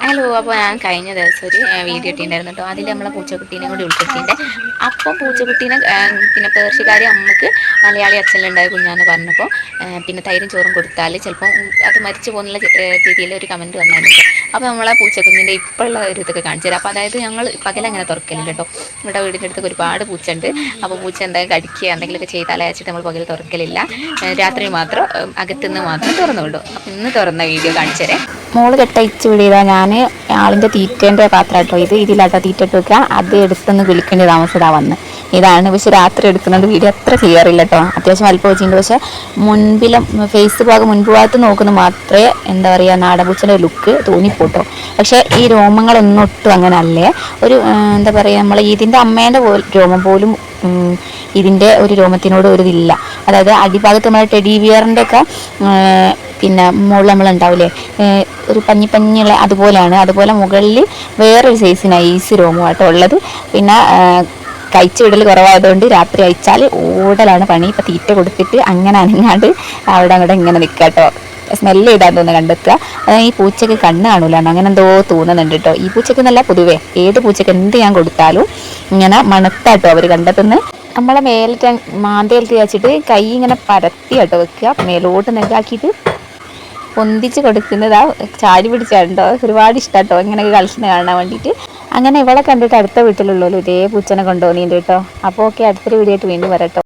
Hello, അപ്പോൾ ഞാൻ കഴിഞ്ഞ ദിവസം ഒരു വീഡിയോ ഇട്ടിട്ടുണ്ടായിരുന്നു കേട്ടോ. അതിൽ നമ്മളെ പൂച്ചക്കുട്ടീനെ കൂടി ഉൾപ്പെടുത്തിയിട്ടുണ്ട്. അപ്പം പൂച്ചക്കുട്ടീനെ പിന്നെ പേർഷ്യക്കാരി അമ്മക്ക് മലയാളി അച്ഛനുണ്ടായ കുഞ്ഞാന്ന് പറഞ്ഞപ്പോൾ പിന്നെ തൈരും ചോറും കൊടുത്താൽ ചിലപ്പോൾ അത് മരിച്ചു പോകുന്നുള്ള രീതിയിൽ ഒരു കമൻറ്റ് വന്നായിരുന്നു. അപ്പോൾ നമ്മളെ പൂച്ചക്കുഞ്ഞിൻ്റെ ഇപ്പോഴുള്ള ഒരു ഇതൊക്കെ കാണിച്ചു തരാം. അപ്പോൾ അതായത് ഞങ്ങൾ പകലങ്ങനെ തുറക്കലില്ല കേട്ടോ. ഇവിടെ വീടിൻ്റെ അടുത്ത് ഒരുപാട് പൂച്ചയുണ്ട്. അപ്പോൾ പൂച്ച എന്തായാലും കടിക്കുക എന്തെങ്കിലുമൊക്കെ ചെയ്താൽ അയച്ചിട്ട് നമ്മൾ പകൽ തുറക്കലില്ല. രാത്രി മാത്രം അകത്തുനിന്ന് മാത്രം തുറന്നു വിടും. അപ്പം ഇന്ന് തുറന്ന വീഡിയോ കാണിച്ചു തരാം. മോള് കെട്ടയച്ച് വിടിയതാ. ഞാൻ ആളിൻ്റെ തീറ്റേൻ്റെ പാത്രം കേട്ടോ ഇതിലാട്ടോ തീറ്റ ഇട്ട് വെക്കുക. അത് എടുത്തൊന്ന് വിളിക്കേണ്ട താമസതാ വന്ന് ഇതാണ്. പക്ഷെ രാത്രി എടുക്കുന്നുണ്ട്. വീഡിയോ അത്ര ക്ലിയർ ഇല്ല കേട്ടോ. അത്യാവശ്യം വലിപ്പം വെച്ചിട്ടുണ്ട്. പക്ഷേ മുൻപിലും ഫേസ് ഭാഗം മുൻപ് ഭാഗത്ത് നോക്കുന്ന മാത്രമേ എന്താ പറയുക നാടൻപൂച്ചയുടെ ലുക്ക് തോന്നിപ്പോട്ടോ. പക്ഷേ ഈ രോമങ്ങളൊന്നും ഒട്ടും അങ്ങനെ അല്ലേ. ഒരു എന്താ പറയുക നമ്മൾ ഇതിൻ്റെ അമ്മേൻ്റെ രോമം പോലും ഇതിൻ്റെ ഒരു രോമത്തിനോട് ഒരു ഇതില്ല. അതായത് അടിഭാഗത്ത് നമ്മുടെ ടെഡി ബിയറിൻ്റെ ഒക്കെ പിന്നെ മുകളിൽ നമ്മളുണ്ടാവില്ലേ ഒരു പഞ്ഞിയുള്ള അതുപോലെയാണ്. അതുപോലെ മുകളിൽ വേറൊരു സൈസ് നൈസ് രോമമാട്ടോ ഉള്ളത്. പിന്നെ കഴിച്ചു വിടൽ കുറവായതുകൊണ്ട് രാത്രി അയച്ചാൽ ഓടലാണ് പണി. ഇപ്പം തീറ്റ കൊടുത്തിട്ട് അങ്ങനെ അനങ്ങാണ്ട് അവിടെ അങ്ങോട്ട് ഇങ്ങനെ നിൽക്കുക കേട്ടോ. സ്മെല്ല് ചെയ്താൽ തോന്നുന്നു കണ്ടെത്തുക. അതായത് ഈ പൂച്ചക്ക് കണ്ണ് കാണൂലാണ് അങ്ങനെ എന്തോ തോന്നുന്നുണ്ട് കേട്ടോ. ഈ പൂച്ചക്ക് എന്നല്ല, പൊതുവേ ഏത് പൂച്ചക്ക് എന്ത് ഞാൻ കൊടുത്താലും ഇങ്ങനെ മണത്താട്ടോ അവർ കണ്ടെത്തുന്നത്. നമ്മളെ മേലത്തെ മാന്തയിലത്ത് വെച്ചിട്ട് കൈ ഇങ്ങനെ പരത്തി കേട്ടോ വെക്കുക. മേലോട്ട് നെഗാക്കിയിട്ട് പൊന്തിച്ച് കൊടുക്കുന്നതാ. ചാടി പിടിച്ചാണ്ടോ ഒരുപാട് ഇഷ്ടമാട്ടോ ഇങ്ങനെയൊക്കെ കളിച്ചിന് കാണാൻ വേണ്ടിയിട്ട്. അങ്ങനെ ഇവളെ കണ്ടിട്ട് അടുത്ത വീട്ടിലുള്ളൂ ഇതേ പൂച്ചനെ കൊണ്ടുപോകുന്നുണ്ട് കേട്ടോ. അപ്പോൾ ഓക്കെ, അടുത്തൊരു വീഡിയോ ആയിട്ട് വീണ്ടും വരട്ടോ.